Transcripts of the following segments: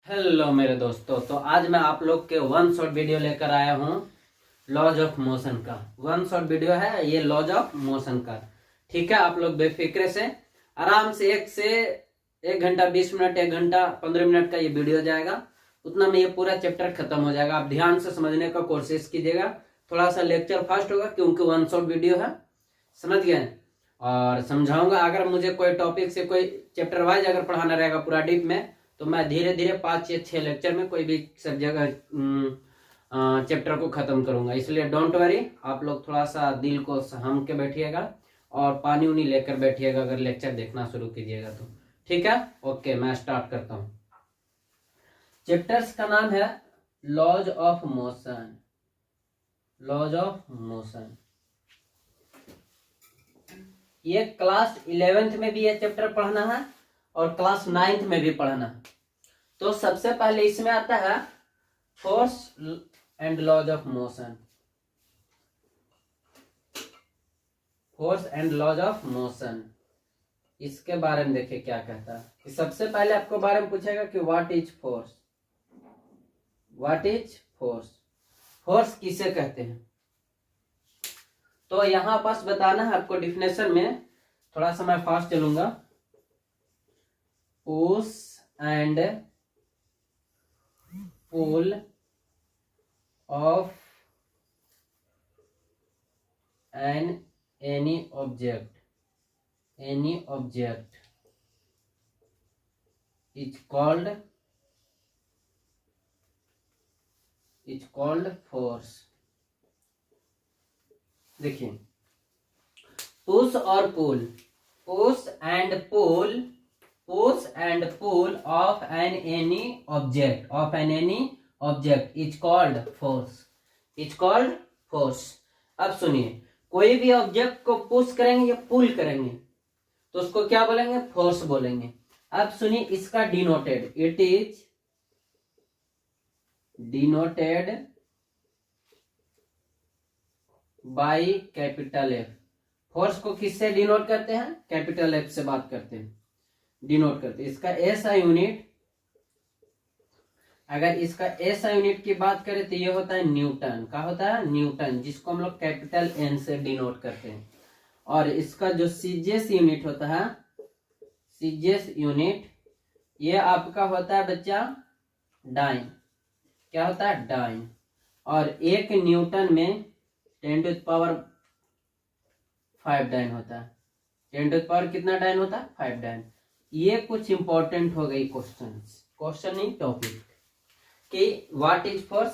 Hello मेरे दोस्तों, तो आज मैं आप लोग के वन शॉट वीडियो लेकर आया हूँ लॉज ऑफ मोशन का। वन शॉट वीडियो है ये लॉज ऑफ मोशन का। ठीक है, आप लोग बेफिक्रे से आराम से 1 घंटा 20 मिनट 1 घंटा 15 मिनट का ये वीडियो जाएगा। उतना में ये पूरा चैप्टर खत्म हो जाएगा। आप ध्यान से समझने का कोशिश कीजिएगा। थोड़ा सा लेक्चर फास्ट होगा क्योंकि वन शॉट वीडियो है, समझ गए। और समझाऊंगा, अगर मुझे कोई टॉपिक से कोई चैप्टर वाइज अगर पढ़ाना रहेगा पूरा डीप में, तो मैं धीरे धीरे 5 या 6 लेक्चर में कोई भी सब जगह चैप्टर को खत्म करूंगा। इसलिए डोंट वरी, आप लोग थोड़ा सा दिल को सहम के बैठिएगा और पानी उनी लेकर बैठिएगा अगर लेक्चर देखना शुरू कीजिएगा तो। ठीक है, ओके, मैं स्टार्ट करता हूँ। चैप्टर्स का नाम है laws of motion. Laws of motion ये क्लास 11th में भी ये चैप्टर पढ़ना है और क्लास 9th में भी पढ़ना है। तो सबसे पहले इसमें आता है force and laws of motion. Force and laws of motion, इसके बारे में देखिए क्या कहता है। सबसे पहले आपको बारे में पूछेगा कि what is force. What is force, force किसे कहते हैं। तो यहां पास बताना है आपको डिफिनेशन में। थोड़ा सा मैं फास्ट चलूंगा। Push and pull of an any object is called force. देखिए, पुश और pull, push and pull of an any object is called force. अब सुनिए, कोई भी ऑब्जेक्ट को पुश करेंगे या पुल करेंगे तो उसको क्या बोलेंगे, फोर्स बोलेंगे। अब सुनिए इसका denoted, it is denoted by capital F. Force को किससे डिनोट करते हैं, कैपिटल एफ से बात करते हैं, डिनोट करते हैं। इसका एसआई यूनिट, अगर इसका एसआई यूनिट की बात करें तो ये होता है न्यूटन। का होता है, न्यूटन, जिसको हम लोग कैपिटल एन से डिनोट करते हैं। और इसका जो सीजीएस यूनिट होता है, सीजीएस यूनिट, ये आपका होता है बच्चा डाइन। क्या होता है, डाइन। और 1 न्यूटन में 10⁵ डाइन होता है। 10⁻⁴ कितना डाइन होता है, 5 डाइन। ये कुछ इंपॉर्टेंट हो गई क्वेश्चन नहीं टॉपिक कि व्हाट इज फोर्स।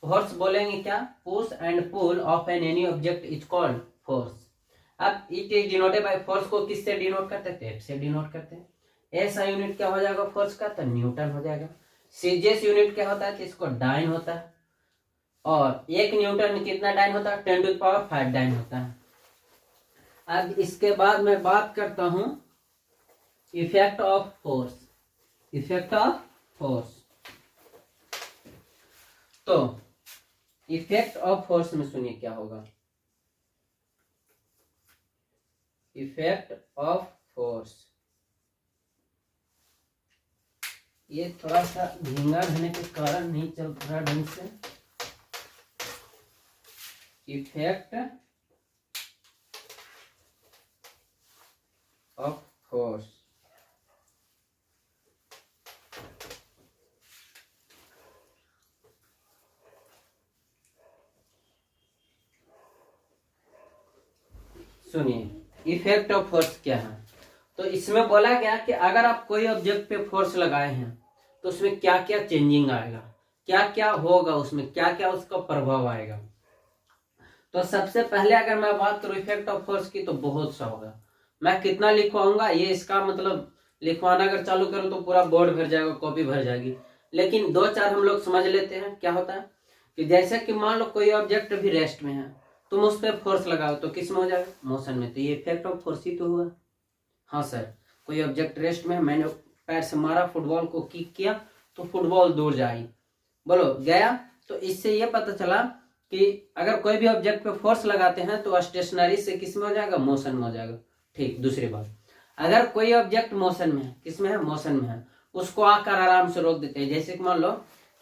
फोर्स बोलेंगे क्या, push and pull of an any object is called force. अब it is denoted by, force को किससे डिनोट करते हैं, एफ से डिनोट करते हैं। एस आई यूनिट क्या हो जाएगा फोर्स का, तो न्यूटन हो जाएगा। सीजीएस यूनिट क्या होता है, तो इसको डाइन होता है। और 1 न्यूटन में कितना डाइन होता है, 10⁵ डाइन होता है। अब इसके बाद मैं बात करता हूं effect of force. Effect of force, तो इफेक्ट ऑफ फोर्स में सुनिए क्या होगा। इफेक्ट ऑफ फोर्स, ये थोड़ा सा धींगा रहने के कारण नहीं चल रहा ढंग से। इफेक्ट ऑफ फोर्स, सुनिए इफेक्ट ऑफ फोर्स क्या है। तो इसमें बोला गया कि अगर आप कोई ऑब्जेक्ट पे फोर्स लगाए हैं तो उसमें क्या क्या चेंजिंग आएगा, क्या क्या होगा, उसमें क्या क्या उसका प्रभाव आएगा। तो सबसे पहले अगर मैं बात करूं इफेक्ट ऑफ फोर्स की, तो बहुत सा होगा। मैं कितना लिखवाऊंगा, ये इसका मतलब लिखवाना अगर चालू करूं तो पूरा बोर्ड भर जाएगा, कॉपी भर जाएगी। लेकिन 2-4 हम लोग समझ लेते हैं। क्या होता है कि जैसे कि मान लो कोई ऑब्जेक्ट भी रेस्ट में है, तुम उस पर फोर्स लगाओ तो किस में हो जाएगा, मोशन में। तो ये इफेक्ट ऑफ फोर्स ही तो हुआ। हाँ सर, कोई ऑब्जेक्ट रेस्ट में है, मैंने पैर से मारा, फुटबॉल को किक किया तो फुटबॉल दूर जाएगी, बोलो गया। तो इससे ये पता चला कि अगर कोई भी ऑब्जेक्ट पे फोर्स लगाते हैं तो स्टेशनरी से किस में हो जाएगा, मोशन में हो जाएगा। ठीक, दूसरी बात, अगर कोई ऑब्जेक्ट मोशन में है, किस में है, मोशन में है, उसको आकर आराम से रोक देते हैं। जैसे कि मान लो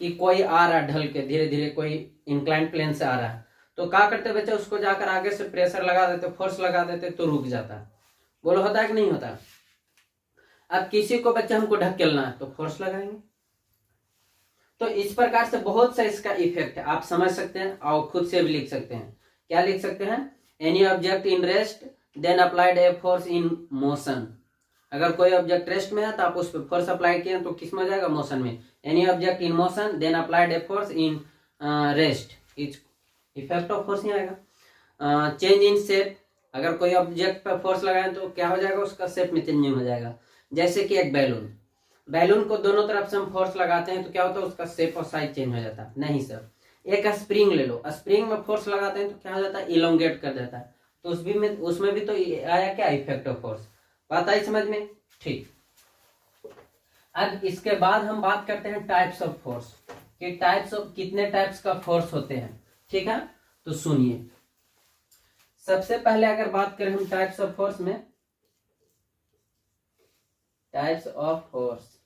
कि कोई आ रहा है ढल के, धीरे धीरे कोई इंक्लाइन प्लेन से आ रहा है, तो क्या करते बच्चे, उसको जाकर आगे से प्रेशर लगा देते, फोर्स लगा देते, तो रुक जाता है। बोलो होता है कि नहीं होता? अब किसी को बच्चे हमको ढकेलना है तो फोर्स लगाएंगे। तो इस प्रकार से बहुत सा इसका इफेक्ट है, आप समझ सकते हैं और खुद से भी लिख सकते हैं। क्या लिख सकते हैं? Any object in rest then applied a force in motion. अगर कोई ऑब्जेक्ट रेस्ट में है तो आप उस पर फोर्स अप्लाई किए तो किस में हो जाएगा? मोशन में। Any object in motion then applied a force in rest, effect of force ही आएगा। चेंज इन शेप, अगर कोई ऑब्जेक्ट पर फोर्स लगाए तो क्या हो जाएगा? उसका शेप में चेंजिंग हो जाएगा। जैसे कि एक बैलून, बैलून को दोनों तरफ से हम फोर्स लगाते हैं तो क्या होता है? उसका शेप और साइज चेंज हो जाता है। नहीं सर। एक स्प्रिंग ले लो, स्प्रिंग में फोर्स लगाते हैं तो क्या हो जाता है? इलोंगेट कर देता है। तो उसमें भी तो आया क्या? Effect of force. बात आई समझ में? ठीक। अब इसके बाद हम बात करते हैं टाइप्स ऑफ फोर्स, कि टाइप्स ऑफ कितने टाइप्स का फोर्स होते हैं। ठीक है, तो सुनिए। सबसे पहले अगर बात करें हम टाइप्स ऑफ फोर्स में, टाइप्स ऑफ फोर्स,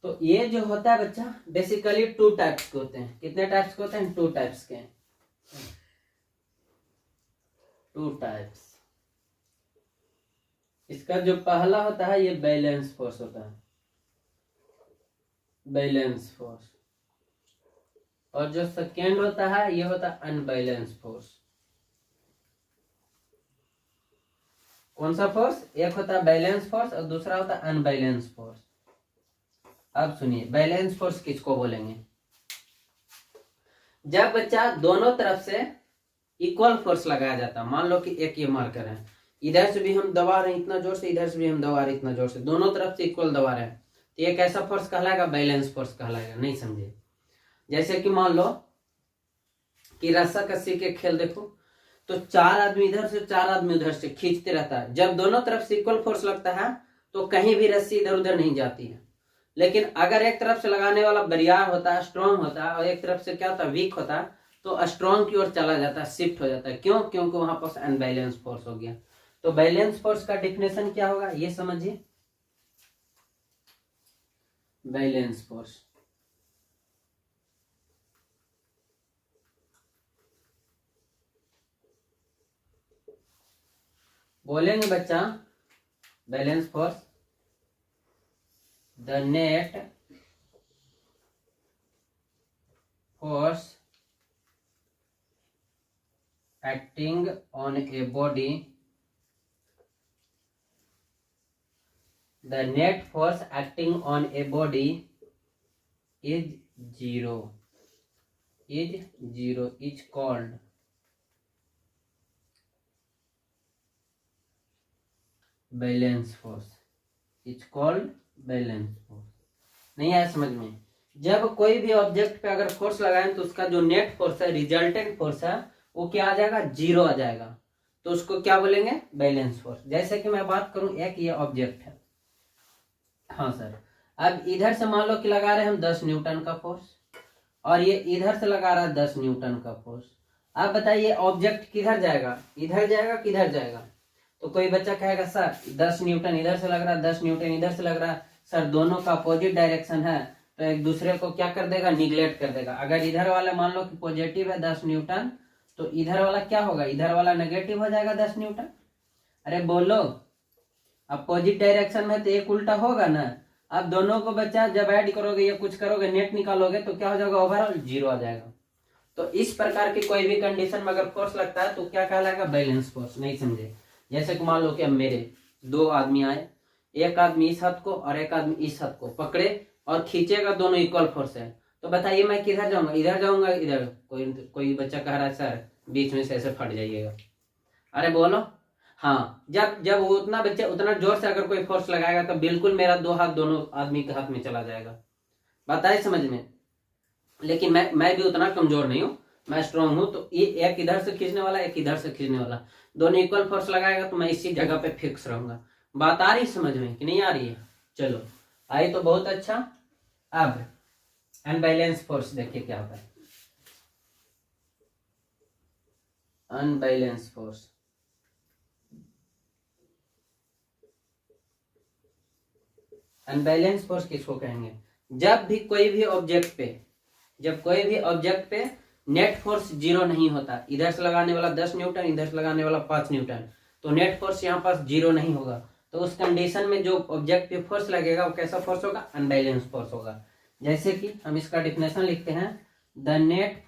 तो ये जो होता है बच्चा बेसिकली 2 टाइप्स के होते हैं। कितने टाइप्स के होते हैं? 2 टाइप्स के। 2 टाइप्स। इसका जो पहला होता है ये बैलेंस फोर्स होता है, बैलेंस फोर्स। और जो सेकेंड होता है ये होता है अनबैलेंस फोर्स। कौन सा फोर्स? एक होता है बैलेंस फोर्स और दूसरा होता है अनबैलेंस फोर्स। अब सुनिए, बैलेंस फोर्स किसको बोलेंगे? जब बच्चा दोनों तरफ से इक्वल फोर्स लगाया जाता है। मान लो कि एक ये मार्कर है, इधर से भी हम दबा रहे हैं इतना जोर से, इधर से भी हम दबा रहे हैं इतना जोर से, दोनों तरफ से इक्वल दबा रहे हैं, तो ये कैसा फोर्स कहलाएगा? बैलेंस फोर्स कहलाएगा। नहीं समझे? जैसे कि मान लो कि रस्सा कस्सी के खेल देखो, तो 4 आदमी इधर से 4 आदमी उधर से खींचते रहता है। जब दोनों तरफ से इक्वल फोर्स लगता है तो कहीं भी रस्सी इधर उधर नहीं जाती है। लेकिन अगर एक तरफ से लगाने वाला बरियार होता है, स्ट्रॉन्ग होता है, और एक तरफ से क्या होता है? वीक होता है, तो स्ट्रॉन्ग की ओर चला जाता है, शिफ्ट हो जाता है। क्यों? क्योंकि वहां पर अनबैलेंस फोर्स हो गया। तो बैलेंस फोर्स का डिफिनेशन क्या होगा ये समझिए। बैलेंस फोर्स, बोलेंगे बच्चा, balance force, the net force acting on a body, the net force acting on a body is zero, is called balance force, is called balance force. नहीं आया समझ में? जब कोई भी ऑब्जेक्ट पे अगर फोर्स लगाएं तो उसका जो नेट फोर्स है, रिजल्टेंट फोर्स है, वो क्या आ जाएगा? 0 आ जाएगा। तो उसको क्या बोलेंगे? Balance force. जैसे कि मैं बात करूं, एक ये ऑब्जेक्ट है, हाँ सर, अब इधर से मान लो कि लगा रहे हम 10 न्यूटन का फोर्स, और ये इधर से लगा रहा है 10 न्यूटन का फोर्स। अब बताइए ऑब्जेक्ट किधर जाएगा? इधर जाएगा किधर जाएगा? तो कोई बच्चा कहेगा सर 10 न्यूटन इधर से लग रहा है, 10 न्यूटन इधर से लग रहा है, सर दोनों का अपोजिट डायरेक्शन है, तो एक दूसरे को क्या कर देगा? निगलेक्ट कर देगा। अगर इधर वाला मान लो कि पॉजिटिव है 10 न्यूटन, तो इधर वाला क्या होगा? इधर वाला नेगेटिव हो जाएगा 10 न्यूटन। अरे बोलो, अपोजिट डायरेक्शन में तो एक उल्टा होगा ना। अब दोनों को बच्चा जब ऐड करोगे या कुछ करोगे, नेट निकालोगे, तो क्या हो जाएगा? ओवरऑल 0 आ जाएगा। तो इस प्रकार की कोई भी कंडीशन में अगर फोर्स लगता है तो क्या कहलाएगा? Balance force. नहीं समझे? जैसे कि मान लो कि अब मेरे 2 आदमी आए, एक आदमी इस हाथ को और एक आदमी इस हाथ को पकड़े और खींचेगा, दोनों इक्वल फोर्स है, तो बताइए मैं किधर जाऊंगा? इधर जाऊंगा इधर? कोई बच्चा कह रहा है सर बीच में से ऐसे फट जाइएगा। अरे बोलो, हाँ, जब जब उतना बच्चा उतना जोर से अगर कोई फोर्स लगाएगा तो बिल्कुल मेरा 2 हाथ दोनों आदमी के हाथ में चला जाएगा। बताइए समझ में? लेकिन मैं भी उतना कमजोर नहीं हूँ, मैं स्ट्रांग हूँ। तो ये एक इधर से खींचने वाला, एक इधर से खींचने वाला, दोनों इक्वल फोर्स लगाएगा तो मैं इसी जगह पे फिक्स रहूंगा। बात आ रही समझ में कि नहीं आ रही है? चलो, आई तो बहुत अच्छा। अब अनबैलेंस फोर्स देखिए क्या होता है। अनबैलेंस फोर्स, अनबैलेंस फोर्स किसको कहेंगे? जब कोई भी ऑब्जेक्ट पे नेट फोर्स 0 नहीं होता, इधर से लगाने वाला 10 न्यूटन, इधर से लगाने वाला 5 न्यूटन, तो नेट फोर्स यहाँ पास 0 नहीं होगा। तो उस कंडीशन में जो ऑब्जेक्ट पे फोर्स लगेगा वो कैसा फोर्स होगा? अनबैलेंस फोर्स होगा। जैसे कि हम इसका डिफिनेशन लिखते हैं, द नेट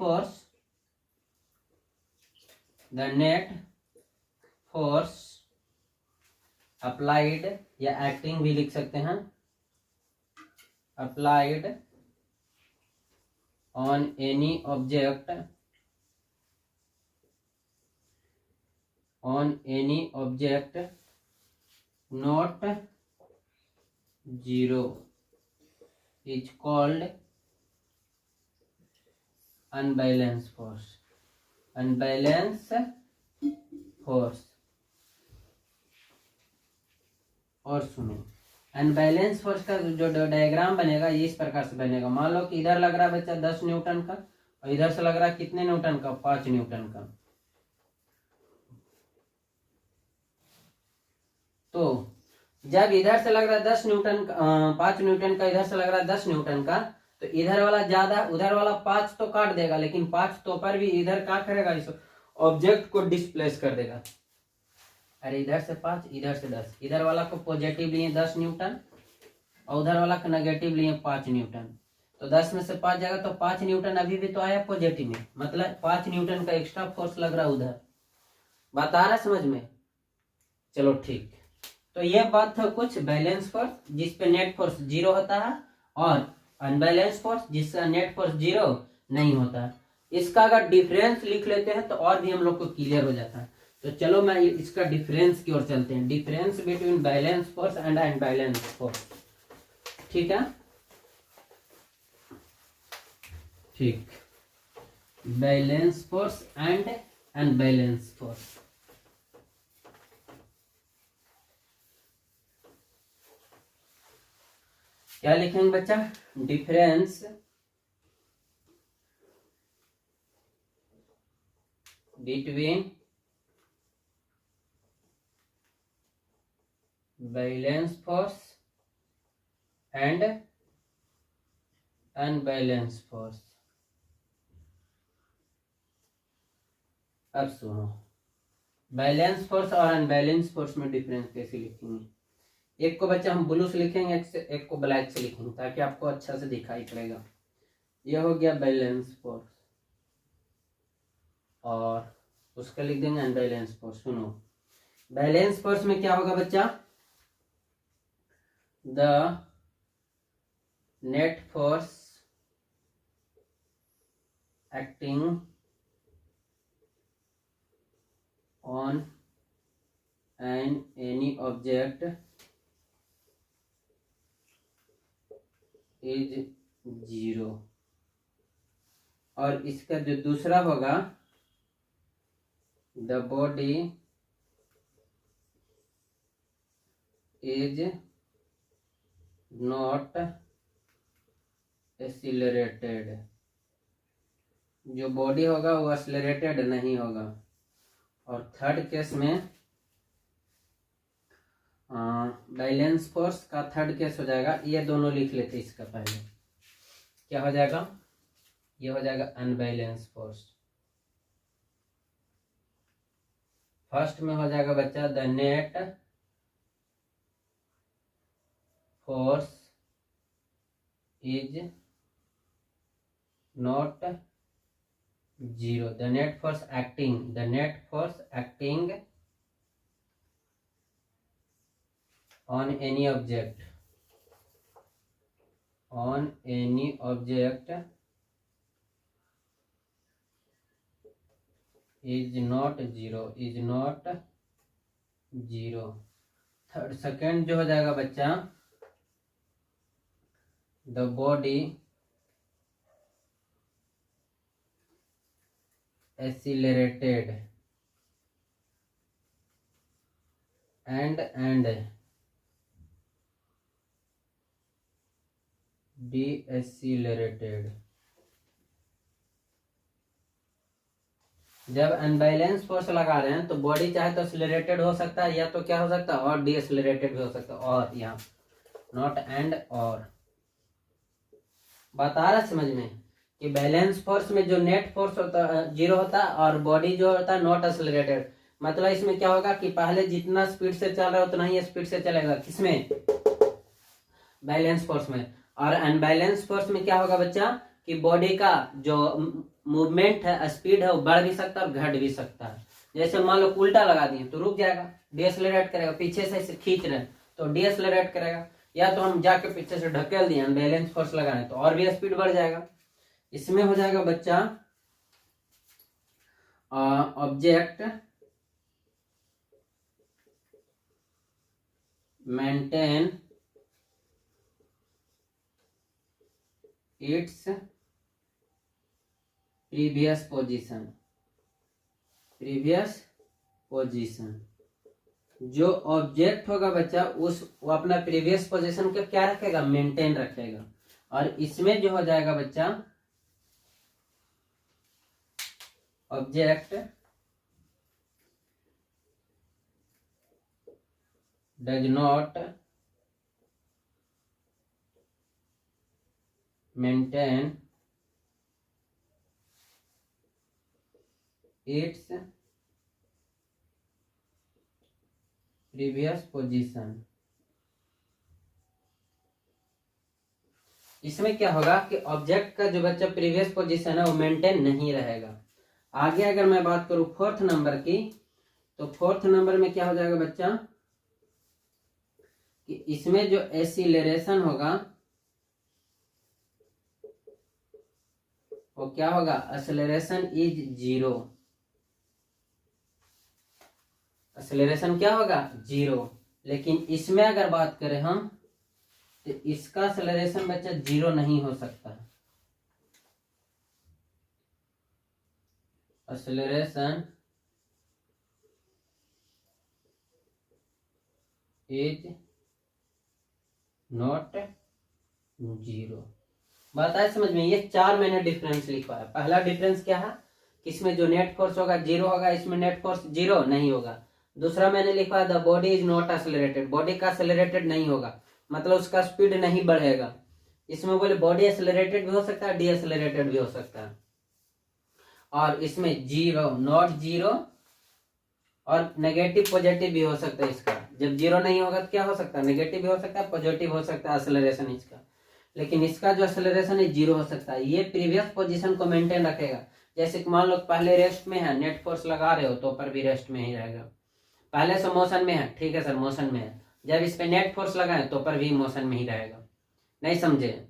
फोर्स अप्लाइड, या एक्टिंग भी लिख सकते हैं, applied on any object not 0 is called unbalanced force। और सुनो, अनबैलेंस फोर्स का जो डायग्राम बनेगा ये इस प्रकार से बनेगा। मान लो कि इधर लग रहा है बच्चा 10 न्यूटन का, और इधर से लग रहा है कितने न्यूटन का? 5 न्यूटन का। तो जब इधर से लग रहा है 10 न्यूटन का, 5 न्यूटन का, इधर से लग रहा है 10 न्यूटन का, तो इधर वाला ज्यादा, उधर वाला 5 तो काट देगा, लेकिन 5 तो पर भी इधर क्या करेगा? इस ऑब्जेक्ट को डिस्प्लेस कर देगा। अरे इधर से 5, इधर से 10, इधर वाला को पॉजिटिव लिए 10 न्यूटन और उधर वाला को नेगेटिव लिए 5 न्यूटन, तो 10 में से 5 जाएगा, तो 5 न्यूटन अभी भी तो आया पॉजिटिव में, मतलब 5 न्यूटन का एक्स्ट्रा फोर्स लग रहा है उधर। बात आ रहा है समझ में? चलो ठीक। तो ये बात था कुछ बैलेंस फोर्स जिसपे नेट फोर्स 0 होता है, और अनबैलेंस फोर्स जिसका नेट फोर्स 0 नहीं होता। इसका अगर डिफरेंस लिख लेते हैं तो और भी हम लोग को क्लियर हो जाता है। तो चलो मैं इसका डिफरेंस की ओर चलते हैं, difference between balance force and unbalance force. ठीक है, ठीक। Balance force and unbalance force. क्या लिखेंगे बच्चा? Difference between balance force and unbalance force. अब सुनो, बैलेंस फोर्स और अनबैलेंस फोर्स में डिफरेंस कैसे लिखेंगे? एक को बच्चा हम ब्लू से लिखेंगे, एक को ब्लैक से लिखेंगे, ताकि आपको अच्छा से दिखाई पड़ेगा। यह हो गया बैलेंस फोर्स, और उसका लिख देंगे अनबैलेंस फोर्स। सुनो, बैलेंस फोर्स में क्या होगा बच्चा? The net force acting on any object is 0। और इसका जो दूसरा होगा, the body is not accelerated. जो बॉडी होगा वो एक्सीलरेटेड नहीं होगा। और थर्ड केस में बैलेंस फोर्स का थर्ड केस हो जाएगा, ये दोनों लिख लेते इसका पहले। क्या हो जाएगा? ये हो जाएगा अनबैलेंस फोर्स। फर्स्ट में हो जाएगा बच्चा the net force is not 0। The net force acting on any object is not 0। Third second जो हो जाएगा बच्चा, the body accelerated and deaccelerated। जब अनबैलेंस फोर्स लगा रहे हैं तो बॉडी चाहे तो एक्सीलरेटेड हो सकता है, या तो क्या हो सकता है, और डीएक्सीलरेटेड भी हो सकता है। और यहाँ नॉट एंड और। बात आ रहा समझ में कि बैलेंस फोर्स में जो नेट फोर्स होता है 0 होता है और बॉडी जो होता है नॉट एक्सेलरेटेड। मतलब इसमें क्या होगा कि पहले जितना स्पीड से चल रहा है उतना ही स्पीड से चलेगा। किसमें? बैलेंस फोर्स में। और अनबैलेंस फोर्स में क्या होगा बच्चा कि बॉडी का जो मूवमेंट है, स्पीड है, वो बढ़ भी सकता है और घट भी सकता है। जैसे मान लो उल्टा लगा दिए तो रुक जाएगा, डीएसलेरेट करेगा। पीछे से इसे खींच रहे हैं तो डीएसलेरेट करेगा, या तो हम जाके पीछे से ढकेल दिए अनबैलेंस फोर्स लगा रहे हैं तो और भी स्पीड बढ़ जाएगा। इसमें हो जाएगा बच्चा object maintain its previous position. जो ऑब्जेक्ट होगा बच्चा वो अपना प्रीवियस पोजीशन को क्या रखेगा? मेंटेन रखेगा। और इसमें जो हो जाएगा बच्चा object does not maintain its previous position. इसमें क्या होगा कि ऑब्जेक्ट का जो बच्चा प्रीवियस पोजीशन है वो मेंटेन नहीं रहेगा। आगे अगर मैं बात करूं फोर्थ नंबर की, तो फोर्थ नंबर में क्या हो जाएगा बच्चा कि इसमें जो एक्सीलरेशन होगा वो क्या होगा? Acceleration is 0। एक्सेलरेशन क्या होगा? 0। लेकिन इसमें अगर बात करें हम तो इसका एक्सेलरेशन बच्चा 0 नहीं हो सकता। Acceleration is not 0। बात आए समझ में? ये 4 मैंने डिफरेंस लिखा है। पहला डिफरेंस क्या है कि इसमें जो नेट फोर्स होगा 0 होगा, इसमें नेट फोर्स 0 नहीं होगा। दूसरा मैंने लिखा है the body is not accelerated, body का एक्सेलरेटेड नहीं होगा, मतलब उसका स्पीड नहीं बढ़ेगा। इसमें बोले बॉडी एक्सेलरेटेड भी हो सकता है, डी एक्सेलरेटेड भी हो सकता है। और इसमें 0 नॉट 0 और नेगेटिव पॉजिटिव भी हो सकता है। इसका जब 0 नहीं होगा तो क्या हो सकता है? नेगेटिव भी हो सकता है, पॉजिटिव हो सकता है एक्सेलरेशन इसका। लेकिन इसका जो एक्सेलरेशन है 0 हो सकता है। ये प्रीवियस पोजीशन को मेंटेन रखेगा। जैसे कि मान लो पहले रेस्ट में है, नेट फोर्स लगा रहे हो तो पर भी रेस्ट में ही रहेगा। पहले से मोशन में है, ठीक है सर मोशन में है, जब इस पे नेट फोर्स लगाए तो पर भी मोशन में ही रहेगा। नहीं समझे?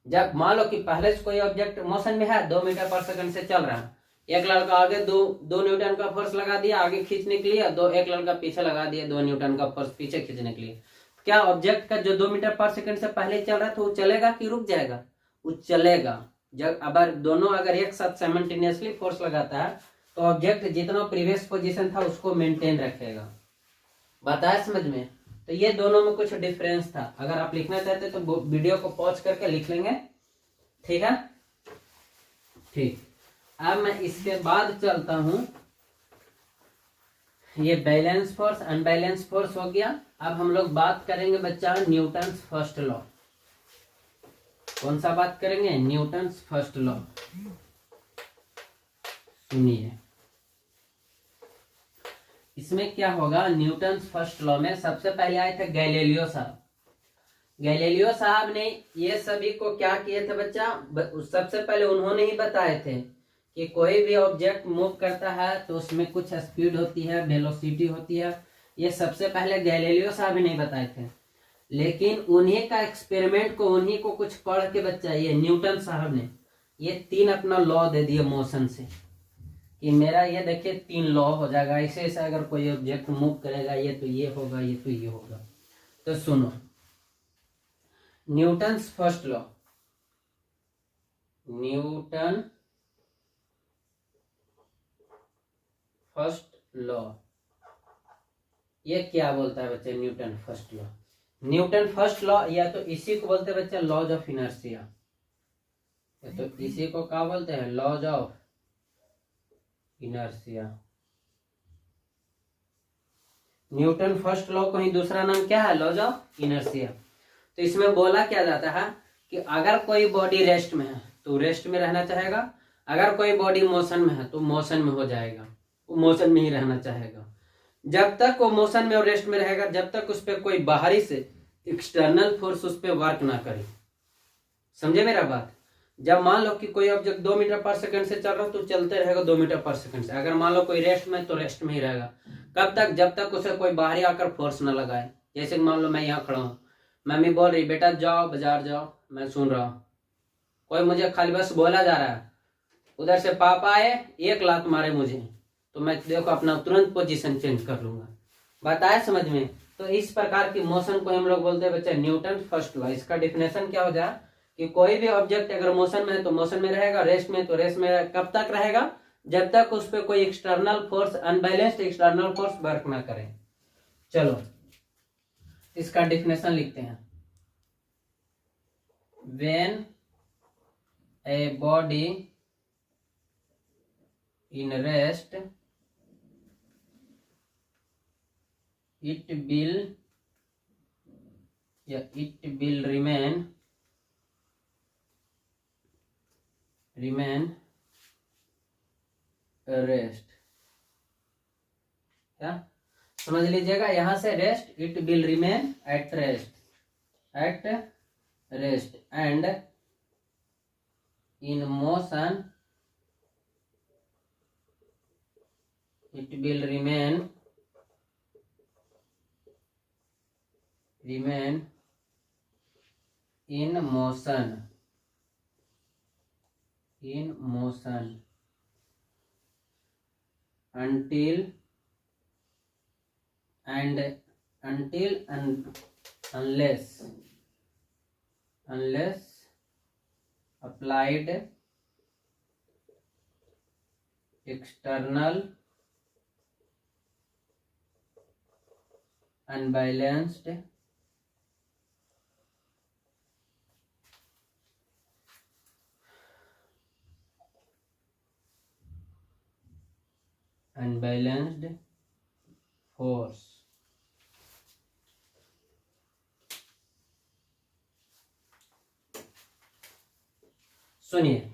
जब मान लो कि पहले से कोई ऑब्जेक्ट मोशन में है, 2 मीटर पर सेकंड से चल रहा है, एक लड़का आगे 2 न्यूटन का फोर्स लगा दिया आगे खींचने के लिए, एक लड़का पीछे लगा दिया 2 न्यूटन का फोर्स पीछे खींचने के लिए। क्या ऑब्जेक्ट का जो 2 मीटर पर सेकंड से पहले चल रहा है तो वो चलेगा कि रुक जाएगा? वो चलेगा। जब अगर दोनों अगर एक साथ साइमल्टेनियसली फोर्स लगाता है तो ऑब्जेक्ट जितना प्रीवियस पोजीशन था उसको मेंटेन रखेगा। बताया समझ में? तो ये दोनों में कुछ डिफरेंस था। अगर आप लिखना चाहते तो वीडियो को पॉज करके लिख लेंगे, ठीक है? ठीक। अब मैं इसके बाद चलता हूं, ये बैलेंस फोर्स अनबैलेंस फोर्स हो गया। अब हम लोग बात करेंगे बच्चा न्यूटन फर्स्ट लॉ। कौन सा बात करेंगे? Newton first law. सुनिए इसमें क्या होगा। न्यूटन फर्स्ट लॉ में सबसे पहले आए थे गैलीलियो साहब। गैलीलियो साहब ने ये सभी को क्या किए थे बच्चा? सबसे पहले उन्होंने ही बताए थे कि कोई भी ऑब्जेक्ट मूव करता है तो उसमें कुछ स्पीड होती है, वेलोसिटी होती है। ये सबसे पहले गैलीलियो साहब ही नहीं बताए थे, लेकिन उन्हीं का एक्सपेरिमेंट को उन्हीं को कुछ पढ़ के बच्चा ये न्यूटन साहब ने ये 3 अपना लॉ दे दिए मोशन से कि मेरा ये देखिए 3 लॉ हो जाएगा। ऐसे ऐसे अगर कोई ऑब्जेक्ट मूव करेगा ये तो ये होगा, ये तो ये होगा। तो सुनो Newton first law. Newton first law ये क्या बोलता है बच्चे? Newton first law. Newton first law या तो इसी को बोलते हैं बच्चा लॉज ऑफ इनर्शिया, तो इसी को क्या बोलते हैं? Laws of inertia. Newton first law को ही दूसरा नाम क्या है? Laws of inertia. तो इसमें बोला क्या जाता है कि अगर कोई बॉडी रेस्ट में है तो रेस्ट में रहना चाहेगा, अगर कोई बॉडी मोशन में है तो मोशन में हो जाएगा, वो मोशन में ही रहना चाहेगा। जब तक वो मोशन में और रेस्ट में रहेगा, जब तक उस पर कोई बाहरी से एक्सटर्नल फोर्स उस पर वर्क ना करे। समझे मेरा बात? जब मान लो कि कोई ऑब्जेक्ट 2 मीटर पर सेकंड से चल रहा हो तो चलते रहेगा 2 मीटर पर सेकंड से। अगर मान लो कोई रेस्ट में तो रेस्ट में ही रहेगा। कब तक? जब तक उसे कोई बाहरी आकर फोर्स न लगाए। जैसे मान लो मैं यहाँ खड़ा हूँ, मम्मी बोल रही बेटा जाओ बाजार जाओ, मैं सुन रहा हूँ, कोई मुझे खाली बस बोला जा रहा है, उधर से पापा आए एक लात मारे मुझे, तो मैं देखो अपना तुरंत पोजीशन चेंज कर लूंगा। बात आया समझ में? तो इस प्रकार की मोशन को हम लोग बोलते हैं बच्चे न्यूटन फर्स्ट लॉ। इसका डिफिनेशन क्या हो जाए कि कोई भी ऑब्जेक्ट अगर मोशन में है तो मोशन में रहेगा, रेस्ट में तो रेस्ट में। कब तक रहेगा? जब तक उस पर कोई external force, unbalanced external force work ना करे। चलो इसका डिफिनेशन लिखते हैं। When a body in rest it will remain rest. क्या समझ लीजिएगा? यहां से rest, it will remain at rest and in motion it will remain in motion until and unless applied external unbalanced force. सुनिए,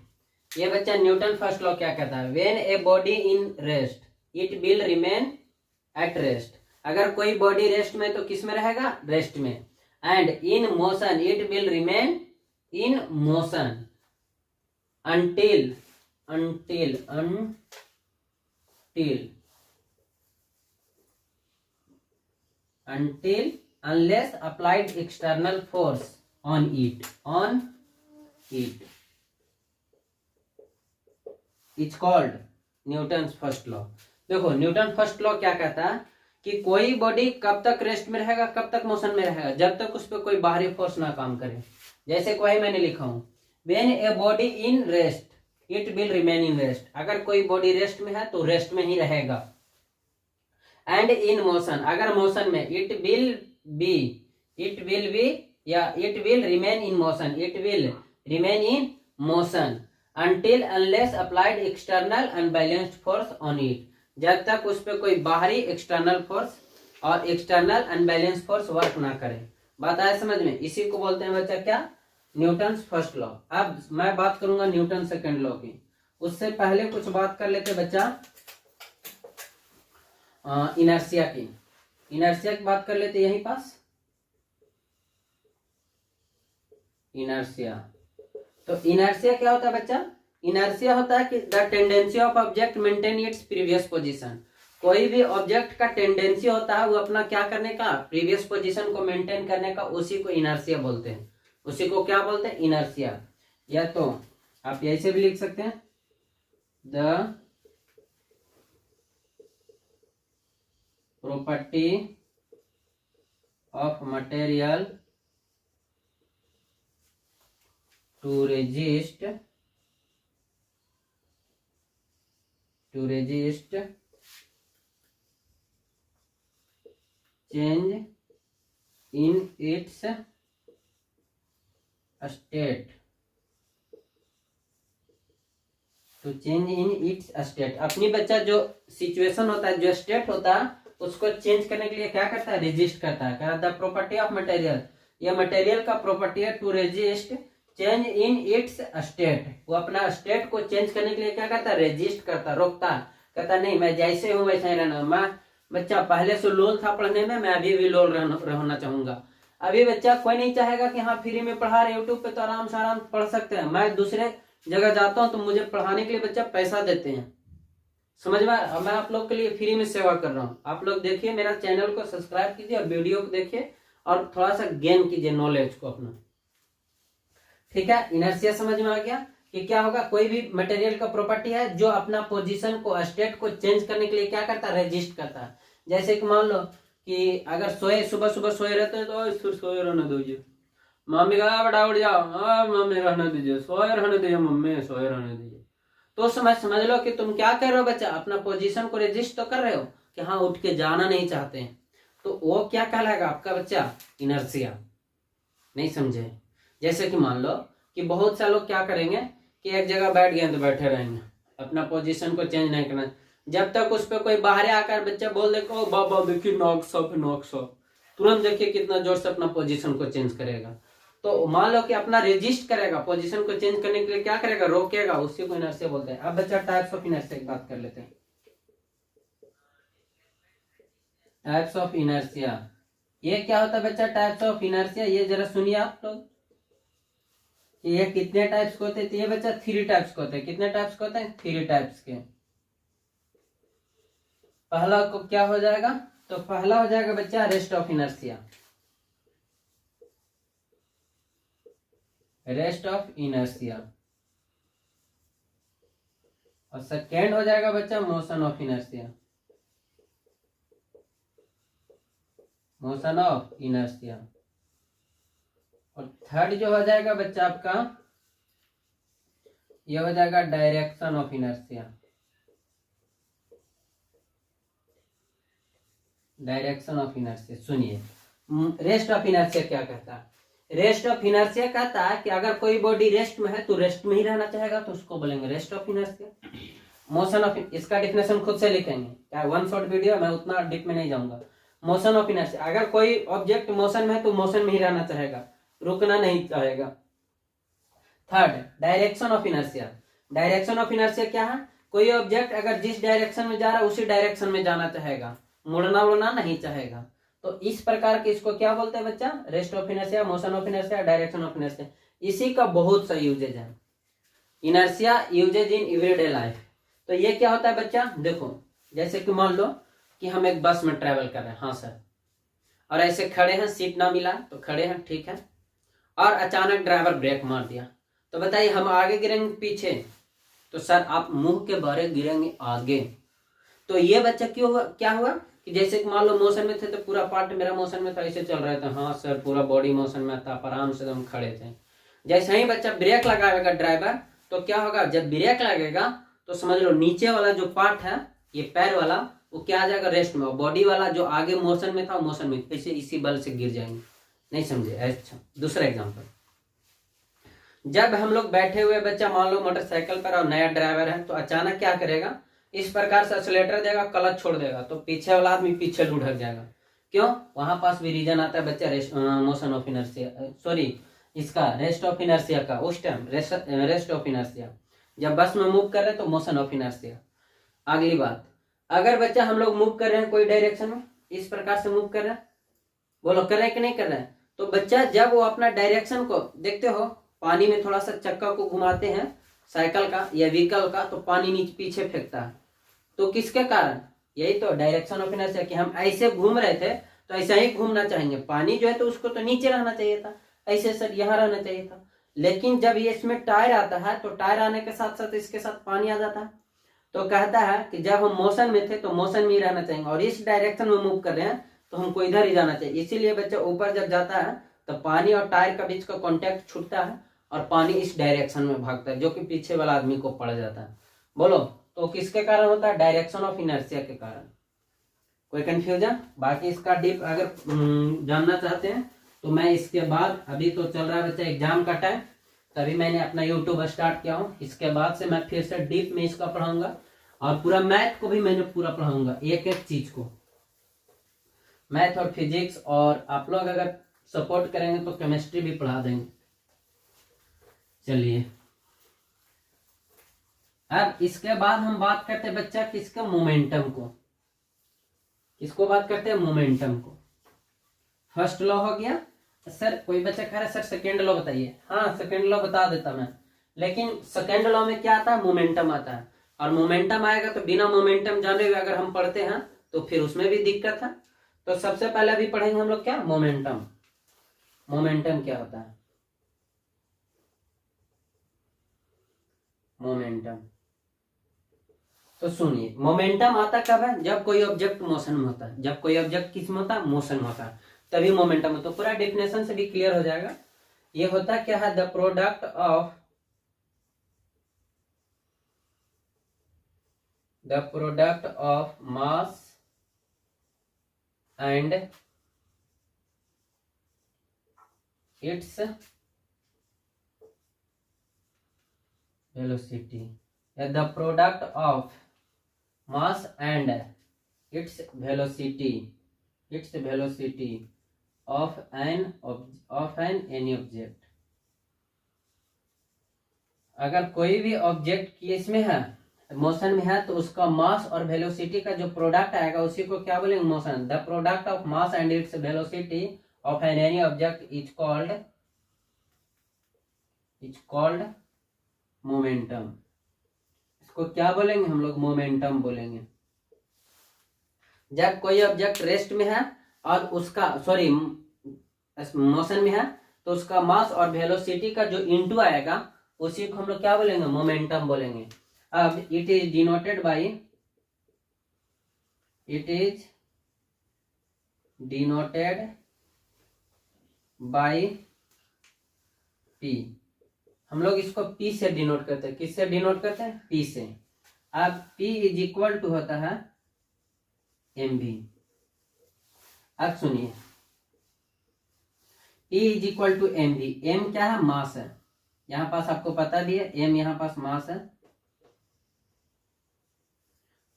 ये बच्चा न्यूटन फर्स्ट लॉ क्या कहता है? When a body in rest it will remain at rest. अगर कोई body rest में तो किस में रहेगा? रेस्ट में। And in motion it will remain in motion until unless applied external force on it is called Newton first law. देखो Newton first law क्या कहता है कि कोई बॉडी कब तक रेस्ट में रहेगा, कब तक मोशन में रहेगा? जब तक उस पर कोई बाहरी फोर्स ना काम करे। जैसे कोई मैंने लिखा हूं, when a body in rest it will remain in rest. अगर कोई बॉडी रेस्ट में है तो रेस्ट में ही रहेगा। एंड इन मोशन, अगर मोशन में it will remain in motion until unless applied external unbalanced force on it। जब तक उस पर कोई बाहरी एक्सटर्नल फोर्स और एक्सटर्नल अनबैलेंस फोर्स वर्क ना करे। बात आया समझ में? इसी को बोलते हैं बच्चा क्या? Newton first law. अब मैं बात करूंगा न्यूटन सेकंड लॉ की। उससे पहले कुछ बात कर लेते बच्चा इनर्शिया की। इनर्शिया की बात कर लेते यहीं पास। इनर्शिया, तो इनर्शिया क्या होता है बच्चा? इनर्शिया होता है कि the tendency of object maintain its previous position. कोई भी ऑब्जेक्ट का टेंडेंसी होता है वो अपना क्या करने का? प्रीवियस पोजीशन को मेंटेन करने का। उसी को इनर्शिया बोलते हैं। उसी को क्या बोलते हैं? इनर्शिया। या तो आप ऐसे भी लिख सकते हैं, the property of material to resist change in its state, to change in its state। अपनी बच्चा जो सिचुएशन होता है, जो स्टेट होता है, उसको चेंज करने के लिए क्या करता है? रेजिस्ट करता है। द प्रॉपर्टी ऑफ मटेरियल, ये मटेरियल का प्रॉपर्टी है to resist change in its state. वो अपना स्टेट को चेंज करने के लिए क्या करता है, रेजिस्ट करता, रोकता, कहता नहीं मैं जैसे हूँ वैसे ही रहना। मैं बच्चा पहले से लोल था पढ़ने में, मैं अभी भी लोल रहना चाहूंगा। अभी बच्चा कोई नहीं चाहेगा कि हाँ फ्री में पढ़ा रहे यूट्यूब पे तो आराम से आराम पढ़ सकते हैं। मैं दूसरे जगह जाता हूँ तो मुझे पढ़ाने के लिए बच्चा पैसा देते हैं, समझ में। मैं आप लोग के लिए फ्री में सेवा कर रहा हूँ। आप लोग देखिए, मेरा चैनल को सब्सक्राइब कीजिए और वीडियो को देखिए और थोड़ा सा गेन कीजिए नॉलेज को अपना, ठीक है। इनर्शिया समझ में आ गया कि क्या होगा, कोई भी मटेरियल का प्रॉपर्टी है जो अपना पोजीशन को, स्टेट को चेंज करने के लिए क्या करता है, रेजिस्ट करता है। जैसे कि मान लो कि अगर सुबह सुबह सोए रहते हैं तो सोए रहने दीजिए, मम्मी का बेटा उठ जाओ, मम्मी रहने दीजिए, सोए रहने दीजिए, मम्मी सोए रहने दीजिए। तो समझ लो कि तुम क्या कर रहे हो बच्चा, अपना पोजीशन को रेजिस्ट तो कर रहे हो कि हाँ उठ के जाना नहीं चाहते हैं, तो वो क्या कहलाएगा आपका बच्चा, इनर्शिया। नहीं समझे। जैसे कि मान लो कि बहुत से लोग क्या करेंगे कि एक जगह बैठ गए तो बैठे रहेंगे, अपना पोजीशन को चेंज नहीं करना। जब तक उस पर कोई बाहर आकर बच्चा बोल दे ओ बाबा देखिए नॉक साफ, तुरंत देखिए कितना जोर से अपना पोजीशन को चेंज करेगा। तो मान लो कि अपना रेजिस्ट करेगा, पोजीशन को चेंज करने के लिए क्या करेगा, रोकेगा, उसी को इनर्शिया बोलते हैं। अब बच्चा टाइप्स ऑफ इनर्शिया की बात कर लेते हैं। टाइप्स ऑफ इनर्शिया, ये क्या होता है बच्चा, टाइप्स ऑफ इनर्शिया, ये जरा सुनिए आप लोग। ये कितने टाइप्स के होते हैं, तो ये बच्चा 3 टाइप्स के होते हैं। कितने टाइप्स के होते हैं, 3 टाइप्स के। पहला को क्या हो जाएगा, तो पहला हो जाएगा बच्चा rest of inertia, rest of inertia. और सेकेंड हो जाएगा बच्चा motion of inertia, motion of inertia. और थर्ड जो हो जाएगा बच्चा आपका, ये हो जाएगा direction of inertia, direction of inertia. सुनिए, रेस्ट ऑफ इनर्शिया क्या कहता है, रेस्ट ऑफ इनर्शिया कहता है कि अगर कोई बॉडी रेस्ट में है तो रेस्ट में ही रहना चाहेगा, तो उसको बोलेंगे rest of inertia. Motion of, इसका डिफिनेशन खुद से लिखेंगे, क्या वन शॉर्ट वीडियो, मैं उतना डीप में नहीं जाऊंगा। मोशन ऑफ इनर्शिया, अगर कोई ऑब्जेक्ट मोशन में है तो मोशन में ही रहना चाहेगा, रुकना नहीं चाहेगा। Third direction of inertia, direction of inertia क्या है, कोई ऑब्जेक्ट अगर जिस डायरेक्शन में जा रहा है उसी डायरेक्शन में जाना चाहेगा, मुड़ना उड़ना नहीं चाहेगा। तो इस प्रकार के इसको क्या बोलते हैं बच्चा, rest of inertia, motion of inertia, direction of inertia. इसी का बहुत सा यूजेज है, inertia uses in everyday life. तो ये क्या होता है बच्चा, देखो जैसे कि मान लो कि हम एक बस में ट्रेवल कर रहे हैं, हाँ सर, और ऐसे खड़े हैं, सीट ना मिला तो खड़े हैं, ठीक है, और अचानक ड्राइवर ब्रेक मार दिया, तो बताइए हम आगे गिरेंगे पीछे, तो सर आप मुंह के बारे गिरेंगे आगे। तो ये बच्चा क्यों हुआ, क्या हुआ कि जैसे कि मान लो मोशन में थे तो पूरा पार्ट मेरा मोशन में था, ऐसे चल रहे थे, हाँ सर पूरा बॉडी मोशन में था, आराम से हम खड़े थे। जैसे ही बच्चा ब्रेक लगाएगा ड्राइवर, तो क्या होगा, जब ब्रेक लगेगा तो समझ लो नीचे वाला जो पार्ट है, ये पैर वाला, वो क्या आ जाएगा, रेस्ट में, बॉडी वाला जो आगे मोशन में था मोशन में, ऐसे इसी बल से गिर जाएंगे। नहीं समझे। अच्छा दूसरा एग्जांपल, जब हम लोग बैठे हुए बच्चा मान लो मोटरसाइकिल पर और नया ड्राइवर है, तो अचानक क्या करेगा, इस प्रकार से एक्सीलरेटर देगा, क्लच छोड़ देगा, तो पीछे वाला आदमी पीछे लुढ़क जाएगा। क्यों, वहां पास भी रीजन आता है बच्चा मोशन ऑफ इनर्शिया, सॉरी इसका रेस्ट ऑफ इनर्शिया का, उस टाइम रेस्ट ऑफ इनर्शिया। जब बस में मूव कर रहे हैं तो मोशन ऑफ इनर्शिया। अगली बात, अगर बच्चा हम लोग मूव कर रहे हैं कोई डायरेक्शन में, इस प्रकार से मूव कर रहे हैं, बोलो कर रहे हैं कि नहीं कर रहे हैं, तो बच्चा जब वो अपना डायरेक्शन को देखते हो, पानी में थोड़ा सा चक्का को घुमाते हैं साइकिल का या व्हीकल का, तो पानी नीचे पीछे फेंकता है, तो किसके कारण, यही तो डायरेक्शन ऑफ इनर्शिया, कि हम ऐसे घूम रहे थे तो ऐसे ही घूमना चाहेंगे। पानी जो है तो उसको तो नीचे रहना चाहिए था, ऐसे सर यहाँ रहना चाहिए था, लेकिन जब ये इसमें टायर आता है तो टायर आने के साथ साथ इसके साथ पानी आ जाता है। तो कहता है कि जब हम मोशन में थे तो मोशन में ही रहना चाहिए, और इस डायरेक्शन में मूव कर रहे हैं तो हमको इधर ही जाना चाहिए। इसीलिए बच्चा ऊपर जब जाता है तो पानी और टायर का बीच का कॉन्टेक्ट छूटता है और पानी इस डायरेक्शन में भागता है, जो कि पीछे वाला आदमी को पड़ जाता है। बोलो तो किसके कारण होता है, डायरेक्शन ऑफ इनर्शिया के कारण। कोई कंफ्यूजन, बाकी इसका डीप अगर जानना चाहते हैं तो मैं इसके बाद, अभी तो चल रहा है बच्चा एग्जाम का टाइम, तभी मैंने अपना यूट्यूब स्टार्ट किया हूँ। इसके बाद से मैं फिर से डीप में इसका पढ़ाऊंगा, और पूरा मैथ को भी मैंने पूरा पढ़ाऊंगा, एक एक चीज को, मैथ और फिजिक्स। और आप लोग अगर सपोर्ट करेंगे तो केमिस्ट्री भी पढ़ा देंगे। चलिए अब इसके बाद हम बात करते हैं बच्चा किसका, मोमेंटम को। किसको बात करते हैं, मोमेंटम को। फर्स्ट लॉ हो गया। सर कोई बच्चा कह रहा है सर सेकेंड लॉ बताइए। हाँ सेकेंड लॉ बता देता मैं, लेकिन सेकेंड लॉ में क्या आता है, मोमेंटम आता है। और मोमेंटम आएगा तो बिना मोमेंटम जाने हुए अगर हम पढ़ते हैं तो फिर उसमें भी दिक्कत है। तो सबसे पहले अभी पढ़ेंगे हम लोग क्या, मोमेंटम। मोमेंटम क्या होता है, मोमेंटम। तो सुनिए मोमेंटम आता कब है, जब कोई ऑब्जेक्ट मोशन में होता है। जब कोई ऑब्जेक्ट किस में होता है, मोशन में होता है, तभी मोमेंटम है। तो पूरा डेफिनेशन से भी क्लियर हो जाएगा। ये होता क्या है, the product of mass and its velocity. The product of mass and its velocity of any object। अगर कोई भी ऑब्जेक्ट किसमें है, मोशन में है, तो उसका मास और वेलोसिटी का जो प्रोडक्ट आएगा उसी को क्या बोलेंगे, motion. The product of mass and its velocity of any object is called momentum. इसको क्या बोलेंगे हम लोग, मोमेंटम बोलेंगे। जब कोई ऑब्जेक्ट रेस्ट में है और उसका मोशन में है, तो उसका मास और वेलोसिटी का जो इनटू आएगा उसी को हम लोग क्या बोलेंगे, मोमेंटम बोलेंगे। अब it is denoted by P. हम लोग इसको P से डिनोट करते हैं। किससे डिनोट करते हैं, P से। अब P इज इक्वल टू होता है mv। अब सुनिए P is equal to mv। m क्या है, मास है। यहां पास आपको पता भी है, m यहां पास मास है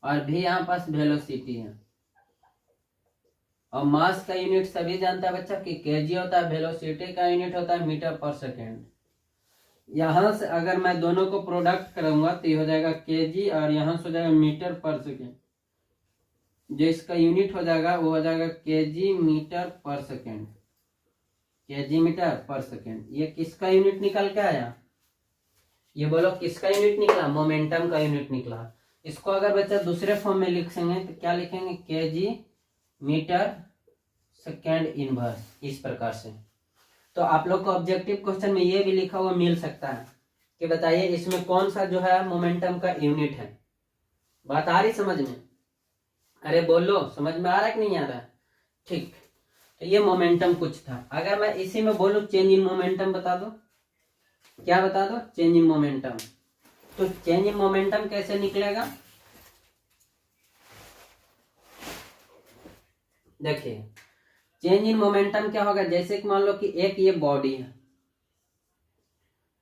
और v यहां पास वेलोसिटी है। और मास का यूनिट सभी जानता है बच्चा कि केजी होता है, वेलोसिटी का यूनिट होता है मीटर पर सेकेंड। यहां से अगर मैं दोनों को प्रोडक्ट करूंगा तो ये हो जाएगा केजी और यहां से हो जाएगा मीटर पर सेकेंड। जो इसका यूनिट हो जाएगा वो हो जाएगा KG metre per second. Kg metre per second. ये किसका यूनिट निकल के आया, ये बोलो किसका यूनिट निकला, मोमेंटम का यूनिट निकला। इसको अगर बच्चा दूसरे फॉर्म में लिखेंगे तो क्या लिखेंगे, केजी मीटर सेकेंड इनवर्स, इस प्रकार से। तो आप लोग को ऑब्जेक्टिव क्वेश्चन में ये भी लिखा हुआ मिल सकता है कि बताइए इसमें कौन सा जो है मोमेंटम का यूनिट है। बात आ रही समझ में, अरे बोलो समझ में आ रहा है कि नहीं आ रहा है, ठीक। तो ये मोमेंटम कुछ था। अगर मैं इसी में बोलूं चेंज इन मोमेंटम बता दो, क्या बता दो, चेंज इन मोमेंटम। तो चेंज इन मोमेंटम कैसे निकलेगा, देखिए चेंज इन मोमेंटम क्या होगा, जैसे कि मान लो कि एक ये बॉडी है,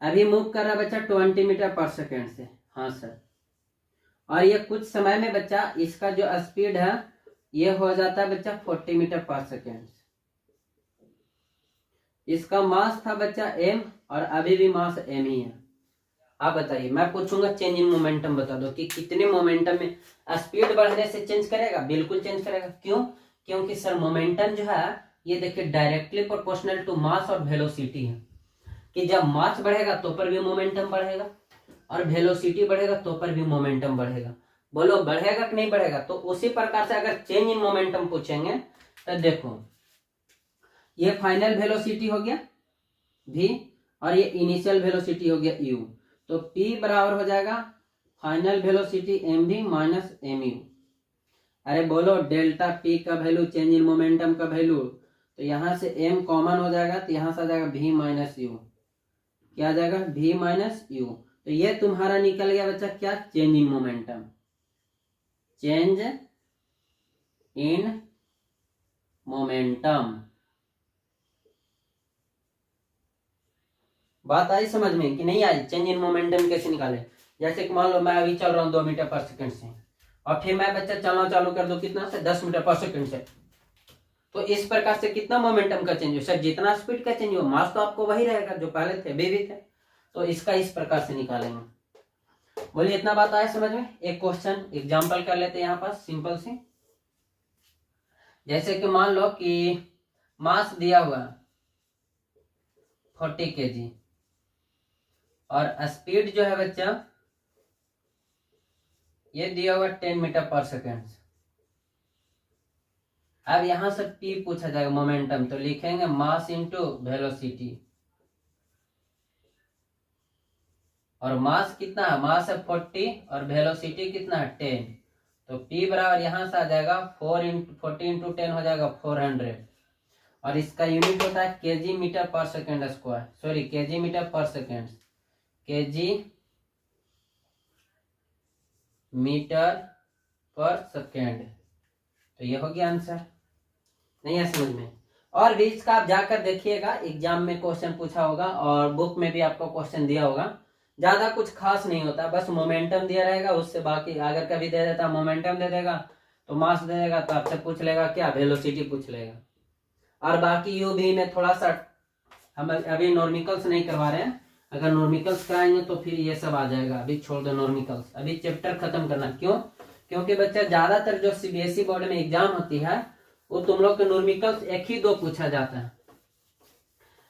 अभी मूव कर रहा है बच्चा 20 मीटर पर सेकेंड से, हाँ सर। और ये कुछ समय में बच्चा इसका जो स्पीड है ये हो जाता है बच्चा 40 मीटर पर सेकेंड। इसका मास था बच्चा m और अभी भी मास m ही है। आप बताइए, मैं पूछूंगा चेंज इन मोमेंटम बता दो कि कितने मोमेंटम में स्पीड बढ़ने से चेंज करेगा, बिल्कुल चेंज करेगा। क्यों, क्योंकि सर मोमेंटम जो है ये देखिए डायरेक्टली प्रोपोर्शनल टू मास और वेलोसिटी है, कि जब मास बढ़ेगा तो पर भी मोमेंटम बढ़ेगा और वेलोसिटी बढ़ेगा तो पर भी मोमेंटम बढ़ेगा। बोलो बढ़ेगा कि नहीं बढ़ेगा। तो उसी प्रकार से अगर चेंज इन मोमेंटम पूछेंगे तो देखो ये फाइनल वेलोसिटी हो गया v और ये इनिशियल वेलोसिटी हो गया u। तो p बराबर हो जाएगा final velocity mv minus mu। अरे बोलो डेल्टा p का वैल्यू चेंज इन मोमेंटम का वैल्यू, तो यहां से m कॉमन हो जाएगा तो यहां से आ जाएगा v माइनस u। क्या आ जाएगा, v माइनस u। तो ये तुम्हारा निकल गया बच्चा क्या, change in momentum. Change in momentum. बात आई समझ में कि नहीं आई, चेंज इन मोमेंटम कैसे निकाले। जैसे कि मान लो मैं अभी चल रहा हूँ 2 मीटर पर सेकंड से और फिर मैं बच्चा चलना चालू कर दूं कितना से, 10 मीटर पर सेकंड से। तो इस प्रकार से कितना मोमेंटम का चेंज हो सर, जितना स्पीड का चेंज हो, मास तो आपको वही रहेगा जो पहले थे, बेबी थे। तो इसका इस प्रकार से निकालेंगे। बोलिए इतना बात आया समझ में। एक क्वेश्चन एग्जांपल कर लेते हैं यहाँ पर सिंपल सी। जैसे कि मान लो कि मास दिया हुआ 40 kg और स्पीड जो है बच्चा ये दिया हुआ 10 मीटर पर सेकेंड। अब यहां से P पूछा जाएगा मोमेंटम, तो लिखेंगे मास इंटू वेलोसिटी। और मास कितना है, मास है 40 और वेलोसिटी कितना है 10, तो P बराबर यहां से आ जाएगा 40 इंटू 10 हो जाएगा 400। और इसका यूनिट होता है kg metre per second square, sorry kg metre per second, kg metre per second. तो ये हो गया आंसर। नहीं है समझ में। और भी इसका आप जाकर देखिएगा, एग्जाम में क्वेश्चन पूछा होगा और बुक में भी आपको क्वेश्चन दिया होगा। ज्यादा कुछ खास नहीं होता, बस मोमेंटम दिया रहेगा, उससे बाकी अगर कभी दे देता मोमेंटम दे देगा, तो मास दे देगा, तो आपसे पूछ लेगा क्या, वेलोसिटी पूछ लेगा। और बाकी यूवी में थोड़ा सा हम अभी नॉर्मिकल्स नहीं करवा रहे हैं, अगर नॉर्मिकल्स कराएंगे तो फिर ये सब आ जाएगा। अभी छोड़ दो नॉर्मिकल्स, अभी चैप्टर खत्म करना। क्यों? क्योंकि बच्चा ज्यादातर जो सीबीएसई बोर्ड में एग्जाम होती है वो तुम लोग के नॉर्मिकल्स 1 ही 2 पूछा जाता है,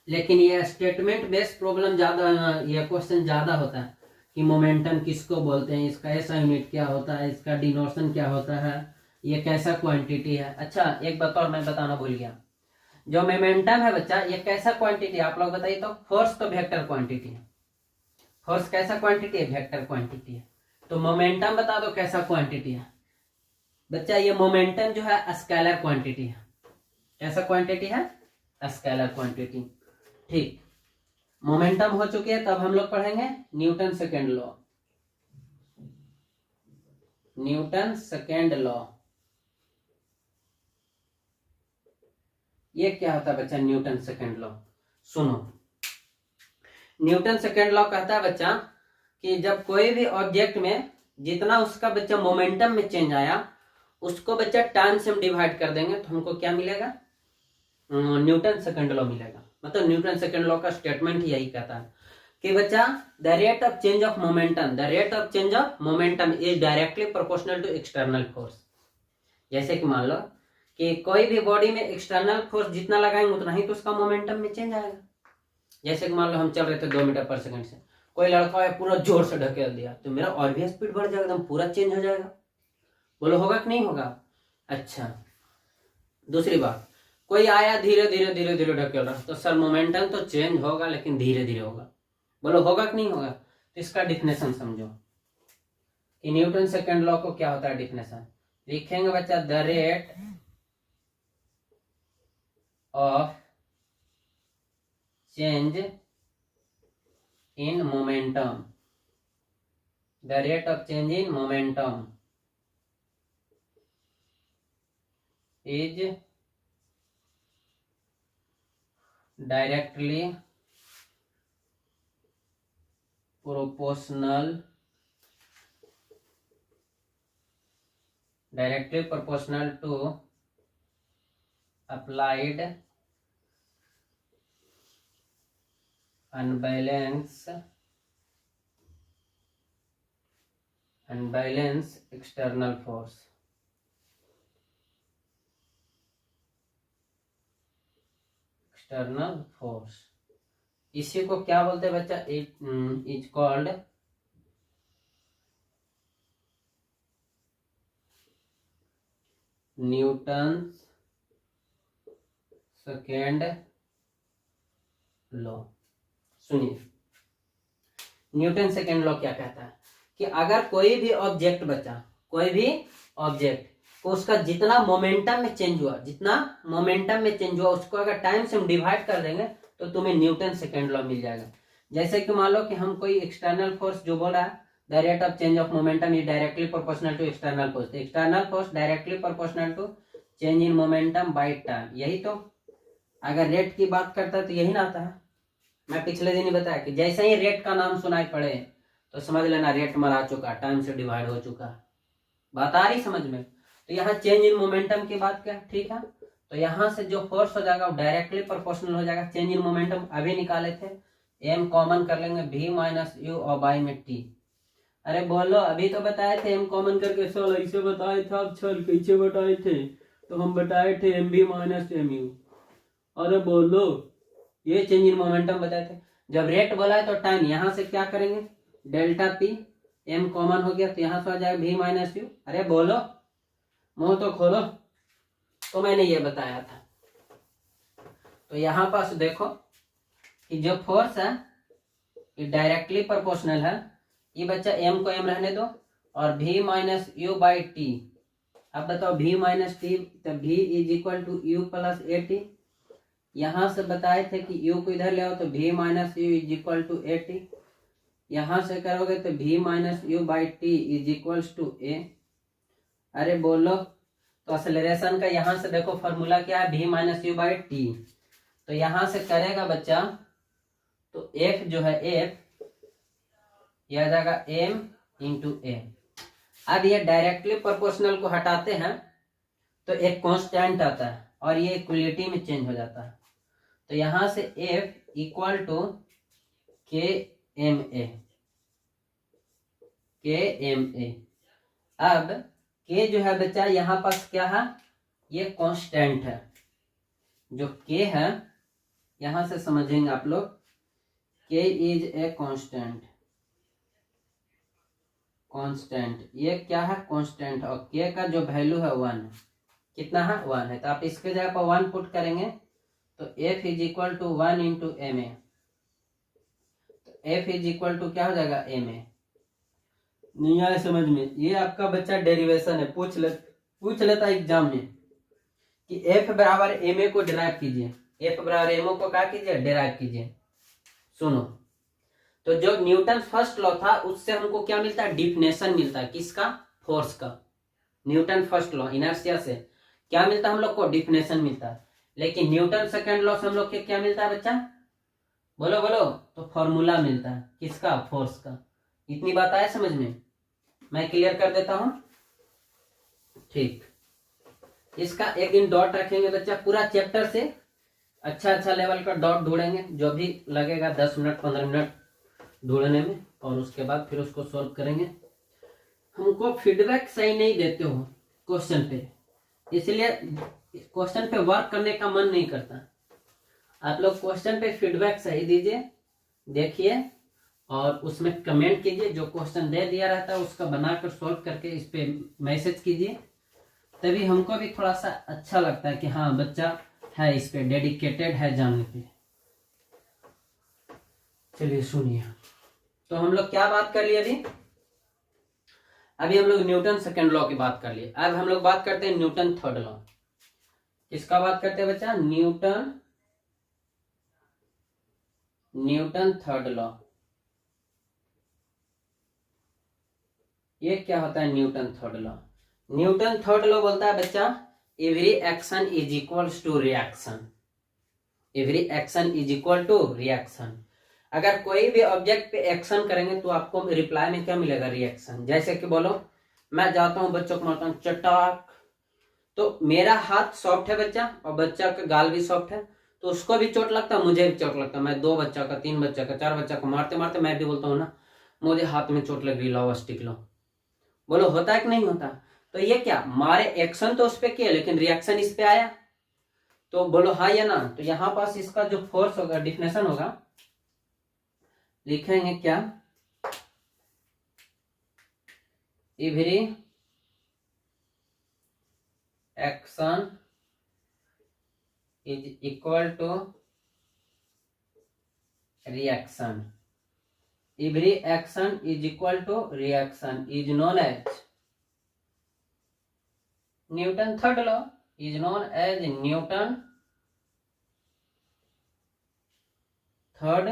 लेकिन ये स्टेटमेंट बेस्ड प्रॉब्लम ज्यादा, ये क्वेश्चन ज्यादा होता है कि मोमेंटम किसको बोलते हैं, इसका ऐसा यूनिट क्या होता है, इसका डिनोशन क्या होता है, ये कैसा क्वांटिटी है। अच्छा एक बात और मैं बताना भूल गया, जो मोमेंटम है बच्चा ये कैसा क्वांटिटी है आप लोग बताइए तो। फोर्स तो वेक्टर क्वांटिटी है, फोर्स कैसा क्वांटिटी है, वेक्टर क्वांटिटी है। तो मोमेंटम बता दो कैसा क्वांटिटी है बच्चा। ये मोमेंटम जो है स्केलर क्वांटिटी है। कैसा क्वांटिटी है, स्केलर क्वांटिटी। ठीक, मोमेंटम हो चुकी है, तब हम लोग पढ़ेंगे Newton second law. Newton second law ये क्या होता है बच्चा, न्यूटन सेकेंड लॉ। सुनो, न्यूटन सेकेंड लॉ कहता है बच्चा कि जब कोई भी ऑब्जेक्ट में जितना उसका बच्चा मोमेंटम में चेंज आया उसको बच्चा टाइम से हम डिवाइड कर देंगे तो हमको क्या मिलेगा, न्यूटन सेकेंड लॉ मिलेगा। मतलब न्यूटन सेकेंड लॉ का स्टेटमेंट ही यही कहता है कि बच्चा the rate of change of momentum, the rate of change of momentum is directly proportional to external force. जैसे कि मान लो कि कोई भी बॉडी में एक्सटर्नल फोर्स जितना लगाएंगे उतना ही तो उसका मोमेंटम में चेंज आएगा। जैसे कि मान लो हम चल रहे थे 2 मीटर पर सेकंड से, कोई लड़का है पूरा जोर से ढकेल दिया तो मेरा और भी स्पीड बढ़ जाएगा, एकदम पूरा चेंज हो जाएगा। बोलो होगा कि नहीं होगा। अच्छा दूसरी बात, कोई आया धीरे धीरे धीरे धीरे ढकेल रहा तो सर मोमेंटम तो चेंज होगा लेकिन धीरे धीरे होगा। बोलो होगा कि नहीं होगा। तो इसका डिफिनेशन समझो कि न्यूटन सेकेंड लॉ को क्या होता है। डिफिनेशन लिखेंगे बच्चा, the rate of change in momentum, the rate of change in momentum is directly proportional to applied unbalanced external force। External force, इसी को क्या बोलते हैं बच्चा, is called Newton second law. सुनिए न्यूटन सेकेंड लॉ क्या कहता है कि अगर कोई भी ऑब्जेक्ट बच्चा, कोई भी ऑब्जेक्ट को उसका जितना मोमेंटम में चेंज हुआ, जितना मोमेंटम में चेंज हुआ उसको अगर टाइम से हम डिवाइड कर देंगे तो तुम्हें न्यूटन सेकेंड लॉ मिल जाएगा। जैसे कि मान लो कि हम कोई एक्सटर्नल फोर्स जो बोल रहा है the rate of change of momentum is directly proportional to external force, external force directly proportional to change in momentum by time. यही तो अगर रेट की बात करता है तो यही ना आता है। मैं पिछले दिन ही बताया कि जैसे ही रेट का नाम सुनाई पड़े तो समझ लेना रेट मरा चुका, टाइम से डिवाइड हो चुका। बात आ रही समझ में। तो यहाँ चेंज इन मोमेंटम की बात क्या, ठीक है। तो यहाँ से जो फोर्स हो जाएगा वो डायरेक्टली प्रोपोर्शनल हो जाएगा चेंज इन मोमेंटम। अभी निकाले थे, एम कॉमन कर लेंगे v माइनस यू और बाई में टी। अरे बोलो, अभी तो बताए थे एम कॉमन करके सर ऐसे बताए थे, आप छल कैसे बताए थे? तो हम बताए थे m v minus m u. अरे बोलो, ये चेंज इन मोमेंटम बताए थे। जब रेट बोला है तो टाइम, यहाँ से क्या करेंगे, डेल्टा पी, एम कॉमन हो गया तो यहाँ से आ जाएगा v माइनस यू। अरे बोलो, मुंह तो खोलो। तो मैंने ये बताया था। तो यहाँ पास देखो कि जो फोर्स है ये डायरेक्टली प्रोपोर्शनल है। ये बच्चा m को m रहने दो और v minus u by t. अब बताओ v माइनस टी, तो v is equal to u plus a t. यहाँ से बताए थे कि u को इधर ले आओ तो v minus u is equal to a t. यहाँ से करोगे तो v minus u by t is equals to a. अरे बोलो, तो एक्सेलरेशन का यहाँ से देखो फॉर्मूला क्या है, v minus u by T. तो यहाँ से करेगा बच्चा तो f जो है f यह आ जाएगा m इंटू ए। अब ये डायरेक्टली प्रोपोर्शनल को हटाते हैं तो एक कांस्टेंट आता है और ये इक्वलिटी में चेंज हो जाता है। तो यहाँ से f इक्वल टू के एम ए। अब k जो है बच्चा यहाँ पास क्या है, ये कांस्टेंट है। जो k है यहाँ से समझेंगे आप लोग, k इज ए कांस्टेंट। ये क्या है, कांस्टेंट। और k का जो वैल्यू है 1, कितना है 1 है। तो आप इसके जगह पर 1 पुट करेंगे तो f is equal to 1 into m a. तो f इज इक्वल टू क्या हो जाएगा, एम ए। नहीं आया समझ में? ये आपका बच्चा डेरिवेशन है, पूछ लेता एग्जाम में कि f बराबर एम ए को डिराइव कीजिए। f बराबर एम ओ को क्या कीजिए, डिराइव कीजिए। सुनो, तो जो न्यूटन फर्स्ट लॉ था उससे हमको क्या मिलता है, डिफिनेशन मिलता है। किसका, फोर्स का। न्यूटन फर्स्ट लॉ इनर्शिया से क्या मिलता है हम लोग को, डिफिनेशन मिलता है। लेकिन न्यूटन सेकंड लॉ से हम लोग को क्या मिलता है बच्चा, बोलो बोलो, तो फॉर्मूला मिलता है। किसका, फोर्स का। इतनी बात आया समझ में? मैं क्लियर कर देता हूं। ठीक, इसका एक दिन डॉट रखेंगे बच्चा, पूरा चैप्टर से अच्छा लेवल का डॉट ढूंढेंगे, जो भी लगेगा 10 मिनट 15 मिनट ढूंढने में, और उसके बाद फिर उसको सॉल्व करेंगे। हमको फीडबैक सही नहीं देते हो क्वेश्चन पे, इसलिए क्वेश्चन पे वर्क करने का मन नहीं करता। आप लोग क्वेश्चन पे फीडबैक सही दीजिए, देखिए और उसमें कमेंट कीजिए। जो क्वेश्चन दे दिया रहता है उसका बनाकर सॉल्व करके इस पे मैसेज कीजिए, तभी हमको भी थोड़ा सा अच्छा लगता है कि हाँ बच्चा है इस पे डेडिकेटेड है जानने पे। चलिए सुनिए, तो हम लोग क्या बात कर लिए अभी हम लोग न्यूटन सेकंड लॉ की बात कर लिए। अब हम लोग बात करते हैं न्यूटन थर्ड लॉ। किसका बात करते हैं बच्चा, न्यूटन थर्ड लॉ। ये क्या होता है Newton third law? Newton third law बोलता है बच्चा, every action is equal to reaction. Every action is equal to reaction. अगर कोई भी ऑब्जेक्ट पे एक्शन करेंगे तो आपको रिप्लाई में क्या मिलेगा, रिएक्शन। जैसे कि बोलो मैं जाता हूं बच्चों को मारता हूं चटाक, तो मेरा हाथ सॉफ्ट है बच्चा और बच्चा का गाल भी सॉफ्ट है, तो उसको भी चोट लगता है, मुझे भी चोट लगता है। मैं 2 बच्चा का 3 बच्चा का 4 बच्चा को मारते मारते मैं भी बोलता हूँ ना, मुझे हाथ में चोट लग रही, लो स्टिक लो। बोलो होता है कि नहीं होता? तो ये क्या, मारे एक्शन तो उस पर किया लेकिन रिएक्शन इस पे आया, तो बोलो हाँ या ना। तो यहाँ पास इसका जो फोर्स होगा, डिफिनेशन होगा, लिखेंगे क्या, every action is equal to reaction. Every action is equal to reaction is known as Newton third law, is known as Newton third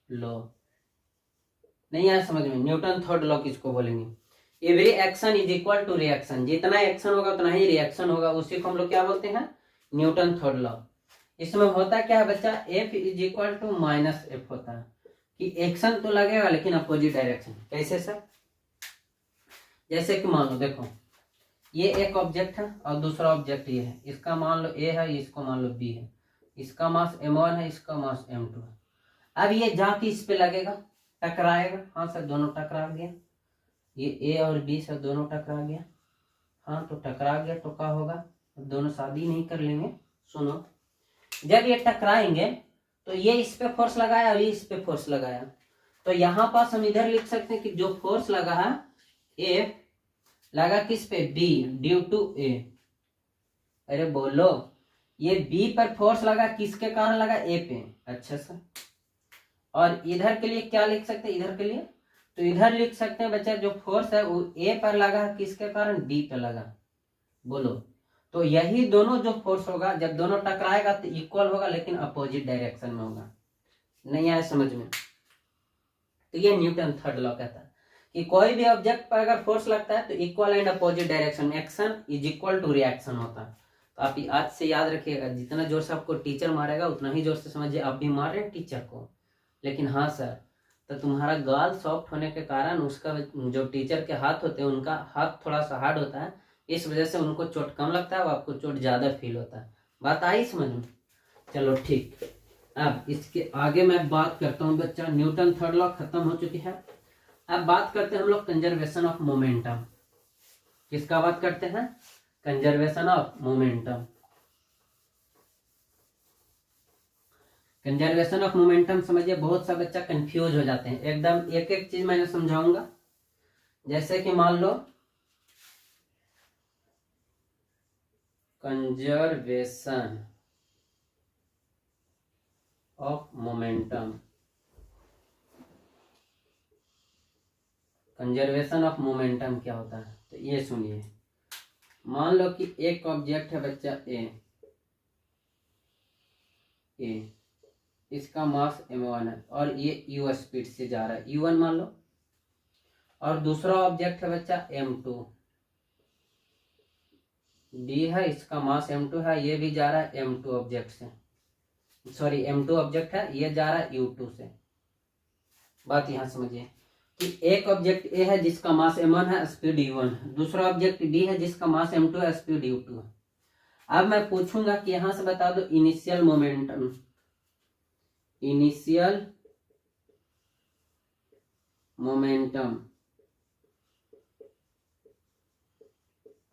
law. नहीं आया समझ में? न्यूटन थर्ड लॉ किसको बोलेंगे? Every action is equal to reaction. जितना action होगा उतना ही reaction होगा, उसी को हम लोग क्या बोलते हैं, न्यूटन थर्ड लॉ। इसमें होता क्या है बच्चा, f is equal to minus f होता है, कि एक्शन तो लगेगा लेकिन अपोजिट डायरेक्शन। कैसे सर? जैसे कि मान लो देखो, ये एक ऑब्जेक्ट है और दूसरा ऑब्जेक्ट ये है, इसका मान लो ए है, इसको मान लो बी है, इसका मास m1 है, इसका मास m2 है। अब ये जाके इस पे लगेगा, टकराएगा। हाँ सर, दोनों टकरा गया, ये ए और बी से दोनों टकरा गया। हाँ तो टकरा गया तो क्या होगा, दोनों शादी नहीं कर लेंगे। सुनो, जब ये टकराएंगे तो ये इस पे फोर्स लगाया और ये इस पे फोर्स लगाया, तो यहाँ पास हम इधर लिख सकते हैं कि जो फोर्स लगा है ए लगा किस पे, बी, ड्यू टू ए। अरे बोलो, ये बी पर फोर्स लगा किसके कारण लगा, ए पे। अच्छा सर, और इधर के लिए क्या लिख सकते हैं, इधर के लिए तो इधर लिख सकते हैं बच्चा, जो फोर्स है वो ए पर लगा किसके कारण, बी पे लगा। बोलो, तो यही दोनों जो फोर्स होगा जब दोनों टकराएगा तो इक्वल होगा, लेकिन अपोजिट डायरेक्शन में होगा। नहीं आया समझ में? तो ये न्यूटन थर्ड लॉ कहता है कि कोई भी ऑब्जेक्ट पर अगर फोर्स लगता है तो equal and opposite direction, action is equal to reaction होता है। तो आप आज से याद रखिएगा, जितना जोर से आपको टीचर मारेगा उतना ही जोर से समझिए आप भी मार रहे हैं टीचर को। लेकिन हाँ सर, तो तुम्हारा गाल सॉफ्ट होने के कारण उसका जो टीचर के हाथ होते हैं उनका हाथ थोड़ा सा हार्ड होता है, इस वजह से उनको चोट कम लगता है और आपको चोट ज्यादा फील होता है। बात आई समझ में? चलो ठीक, अब इसके आगे मैं बात करता हूँ बच्चा, न्यूटन थर्ड लॉ खत्म हो चुकी है। अब बात करते हैं हम लोग कंजर्वेशन ऑफ मोमेंटम। किसका बात करते हैं, conservation of momentum. Conservation of momentum समझिए, बहुत सा बच्चा कंफ्यूज हो जाते हैं एकदम, एक एक चीज मैंने समझाऊंगा। जैसे कि मान लो conservation of momentum, conservation of momentum क्या होता है, तो ये सुनिए। मान लो कि एक ऑब्जेक्ट है बच्चा ए, इसका मास m1 है और ये u स्पीड से जा रहा है, u1 मान लो। और दूसरा ऑब्जेक्ट है बच्चा m2, d है, इसका मास m2 है, ये भी जा रहा है m2 ऑब्जेक्ट से, सॉरी m2 ऑब्जेक्ट है, ये जा रहा है u2 से। बात यहां समझिए कि एक ऑब्जेक्ट ए है जिसका मास m1 है, स्पीड u1 है, दूसरा ऑब्जेक्ट d है जिसका मास m2 है, स्पीड u2 है। अब मैं पूछूंगा कि यहां से बता दो initial momentum, initial momentum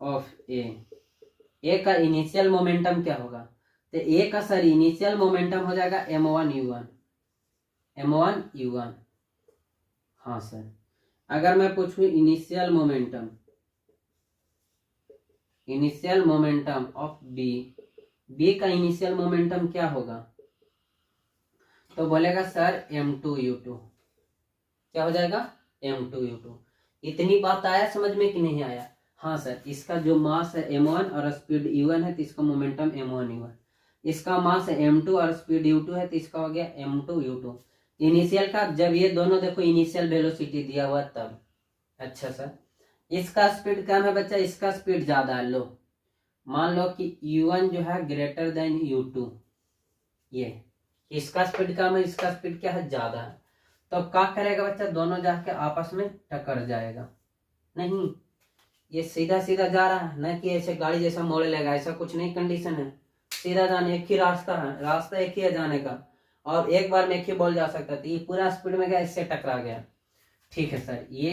of a का इनिशियल मोमेंटम क्या होगा, तो ए का सर इनिशियल मोमेंटम हो जाएगा m1u1। हाँ सर, अगर मैं पूछूं इनिशियल मोमेंटम ऑफ बी का इनिशियल मोमेंटम क्या होगा, तो बोलेगा सर m2u2। क्या हो जाएगा, m2u2। इतनी बात आया समझ में कि नहीं आया? हाँ सर, इसका जो मास है m1 और स्पीड u1 है तो इसका मोमेंटम m1u1, इसका मास है m2 और स्पीड u2 है तो इसका हो गया m2u2। इनिशियल का जब ये दोनों देखो इनिशियल वेलोसिटी दिया हुआ तब। अच्छा सर, इसका स्पीड कम है बच्चा, इसका स्पीड ज्यादा है, लो मान लो कि u1 जो है ग्रेटर देन u2, ये इसका स्पीड कम है, इसका स्पीड क्या है, ज्यादा है। तो क्या करेगा बच्चा, दोनों जाके आपस में टकर जाएगा। नहीं, ये सीधा सीधा जा रहा है, न कि ऐसे गाड़ी जैसा मोड़ लेगा, ऐसा कुछ नहीं कंडीशन है। सीधा जाने, एक ही रास्ता है, रास्ता एक ही है जाने का, और एक बार में एक ही बॉल जा सकता है। तो ये पूरा स्पीड में गया, इससे टकरा गया। ठीक है सर, ये